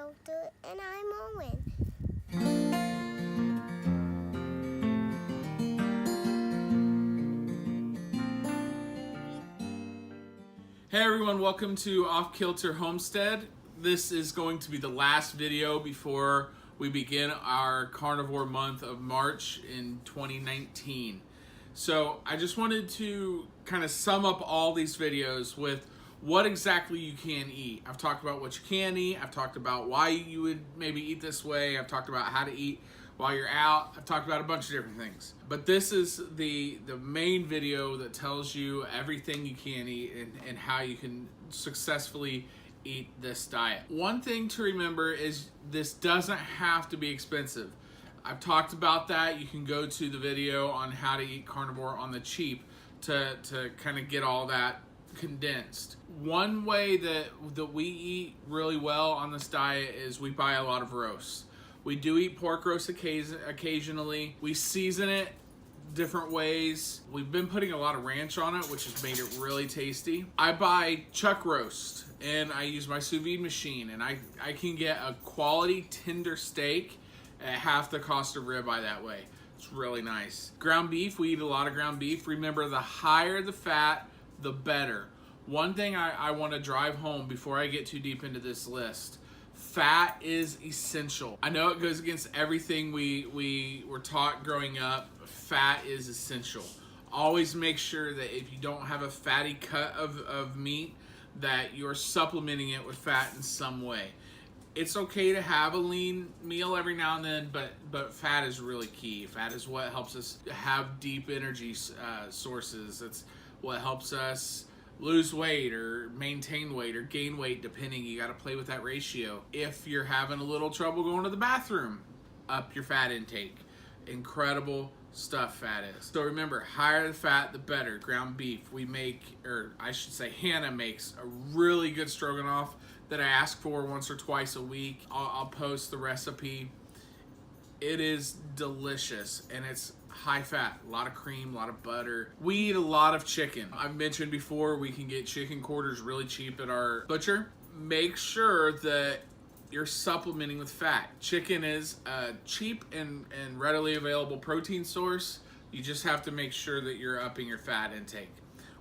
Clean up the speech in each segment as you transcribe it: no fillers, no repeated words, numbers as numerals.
Kilter, and I'm Owen. Hey everyone, welcome to Kilter Homestead. This is going to be the last video before we begin our Carnivore Month of March in 2019. So I just wanted to kind of sum up all these videos with what exactly you can eat. I've talked about what you can eat. I've talked about why you would maybe eat this way. I've talked about how to eat while you're out. I've talked about a bunch of different things. But this is the main video that tells you everything you can eat and how you can successfully eat this diet. One thing to remember is this doesn't have to be expensive. I've talked about that. You can go to the video on how to eat carnivore on the cheap to kind of get all that condensed. One way that we eat really well on this diet is we buy a lot of roasts. We do eat pork roast occasionally. We season it different ways. We've been putting a lot of ranch on it, which has made it really tasty. I buy chuck roast and I use my sous vide machine, and I can get a quality tender steak at half the cost of ribeye that way. It's really nice. Ground beef, we eat a lot of ground beef. Remember, the higher the fat, the better. One thing I want to drive home before I get too deep into this list: fat is essential. I know it goes against everything we were taught growing up. Fat is essential. Always make sure that if you don't have a fatty cut of meat, that you're supplementing it with fat in some way. It's okay to have a lean meal every now and then, but fat is really key. Fat is what helps us have deep energy sources. It's what helps us lose weight or maintain weight or gain weight, depending. You got to play with that ratio. If you're having a little trouble going to the bathroom, up your fat intake. Incredible stuff fat is. So remember, higher the fat, the better. Ground beef, we make, or I should say Hannah makes a really good stroganoff that I ask for once or twice a week. I'll post the recipe. It is delicious, and it's high fat, a lot of cream, a lot of butter. We eat a lot of chicken. I've mentioned before, we can get chicken quarters really cheap at our butcher. Make sure that you're supplementing with fat. Chicken is a cheap and readily available protein source. You just have to make sure that you're upping your fat intake.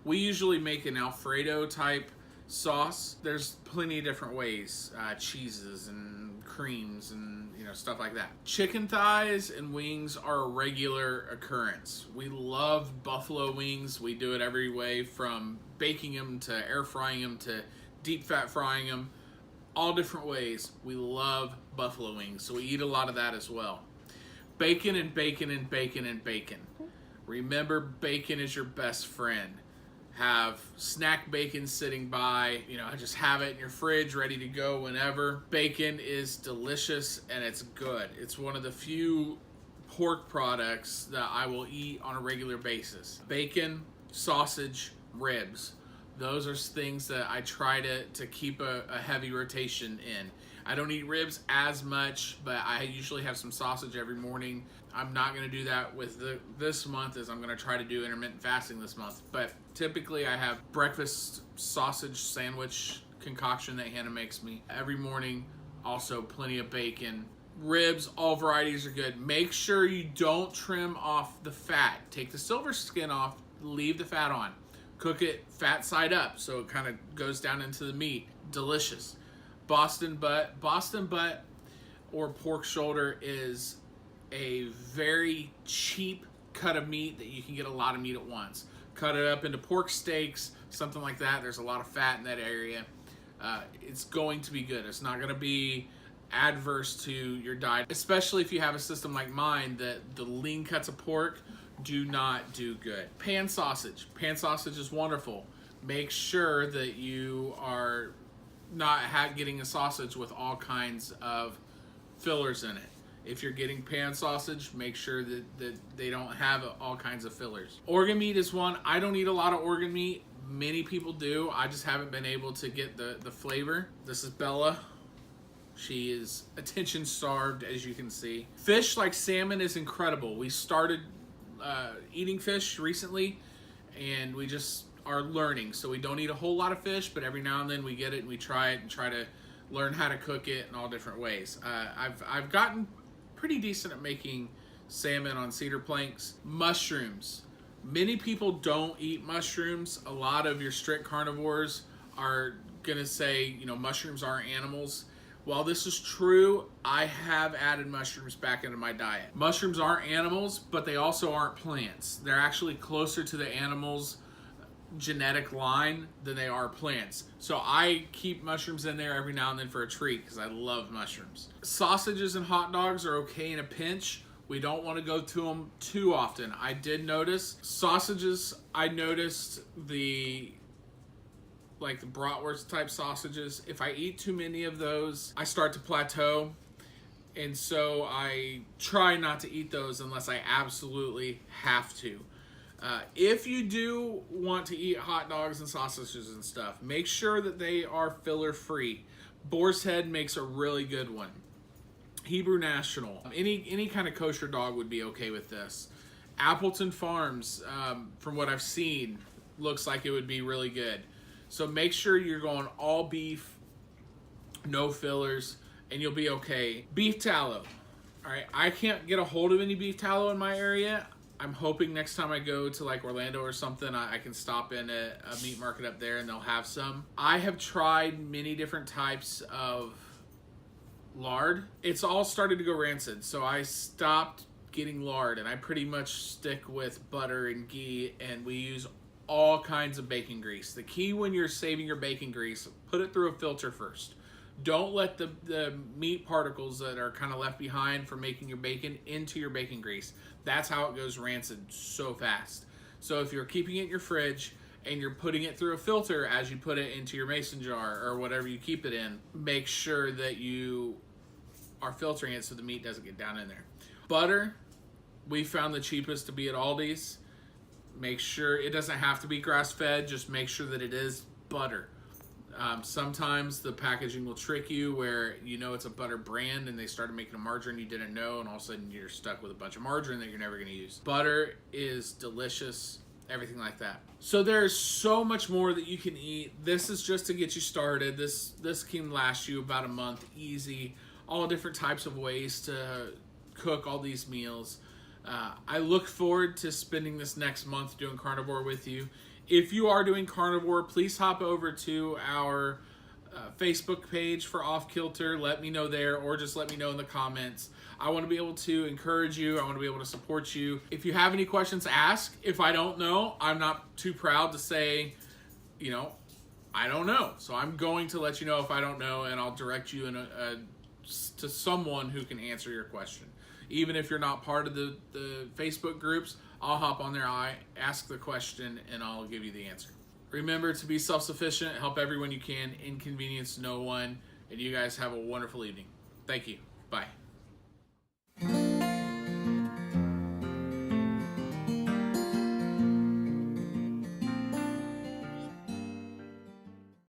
We usually make an Alfredo type sauce. There's plenty of different ways, cheeses and creams and stuff like that. Chicken thighs and wings are a regular occurrence. We love buffalo wings. We do it every way, from baking them to air frying them to deep fat frying them. All different ways. We love buffalo wings, so we eat a lot of that as well. Bacon and bacon and bacon and bacon. Remember, bacon is your best friend. Have snack bacon sitting by, just have it in your fridge ready to go whenever. Bacon is delicious and it's good. It's one of the few pork products that I will eat on a regular basis. Bacon, sausage, ribs. Those are things that I try to keep a heavy rotation in. I don't eat ribs as much, but I usually have some sausage every morning. I'm not going to do that with this month, as I'm going to try to do intermittent fasting this month. But typically I have breakfast sausage sandwich concoction that Hannah makes me every morning. Also plenty of bacon. Ribs, all varieties are good. Make sure you don't trim off the fat. Take the silver skin off, leave the fat on. Cook it fat side up so it kind of goes down into the meat. Delicious. Boston butt or pork shoulder is a very cheap cut of meat that you can get a lot of meat at once. Cut it up into pork steaks, something like that. There's a lot of fat in that area. It's going to be good. It's not going to be adverse to your diet, especially if you have a system like mine that the lean cuts of pork do not do good. Pan sausage. Pan sausage is wonderful. Make sure that you are not getting a sausage with all kinds of fillers in it. If you're getting pan sausage, make sure that they don't have all kinds of fillers. Organ meat is one. I don't eat a lot of organ meat. Many people do. I just haven't been able to get the flavor. This is Bella. She is attention starved, as you can see. Fish like salmon is incredible. We started eating fish recently, and we just are learning. So we don't eat a whole lot of fish, but every now and then we get it and we try it and try to learn how to cook it in all different ways. I've gotten pretty decent at making salmon on cedar planks. Mushrooms. Many people don't eat mushrooms. A lot of your strict carnivores are gonna say, you know, mushrooms aren't animals. While this is true, I have added mushrooms back into my diet. Mushrooms aren't animals, but they also aren't plants. They're actually closer to the animals' genetic line than they are plants. So I keep mushrooms in there every now and then for a treat because I love mushrooms. Sausages and hot dogs are okay in a pinch. We don't want to go to them too often. I did notice sausages, I noticed the bratwurst type sausages. If I eat too many of those, I start to plateau. And so I try not to eat those unless I absolutely have to. If you do want to eat hot dogs and sausages and stuff, make sure that they are filler free. Boar's Head makes a really good one. Hebrew National, any kind of kosher dog would be okay with this. Appleton Farms, from what I've seen, looks like it would be really good. So make sure you're going all beef, no fillers, and you'll be okay. Beef tallow. All right, I can't get a hold of any beef tallow in my area. I'm hoping next time I go to like Orlando or something, I can stop in a meat market up there and they'll have some. I have tried many different types of lard. It's all started to go rancid, so I stopped getting lard and I pretty much stick with butter and ghee, and we use all kinds of bacon grease. The key when you're saving your bacon grease, put it through a filter first. Don't let the meat particles that are kind of left behind from making your bacon into your bacon grease. That's how it goes rancid so fast. So if you're keeping it in your fridge and you're putting it through a filter as you put it into your mason jar or whatever you keep it in, make sure that you are filtering it so the meat doesn't get down in there. Butter, we found the cheapest to be at Aldi's. Make sure it doesn't have to be grass-fed, just make sure that it is butter. Sometimes the packaging will trick you where you know it's a butter brand and they started making a margarine you didn't know, and all of a sudden you're stuck with a bunch of margarine that you're never going to use. Butter is delicious, everything like that. So there's so much more that you can eat. This is just to get you started. This can last you about a month, easy. All different types of ways to cook all these meals. I look forward to spending this next month doing carnivore with you. If you are doing carnivore, please hop over to our Facebook page for Off Kilter. Let me know there, or just let me know in the comments. I want to be able to encourage you. I want to be able to support you. If you have any questions, ask. If I don't know, I'm not too proud to say, you know, I don't know. So I'm going to let you know if I don't know, and I'll direct you in to someone who can answer your question. Even if you're not part of the Facebook groups, I'll hop on there, I ask the question, and I'll give you the answer. Remember to be self-sufficient, help everyone you can, inconvenience no one, and you guys have a wonderful evening. Thank you. Bye.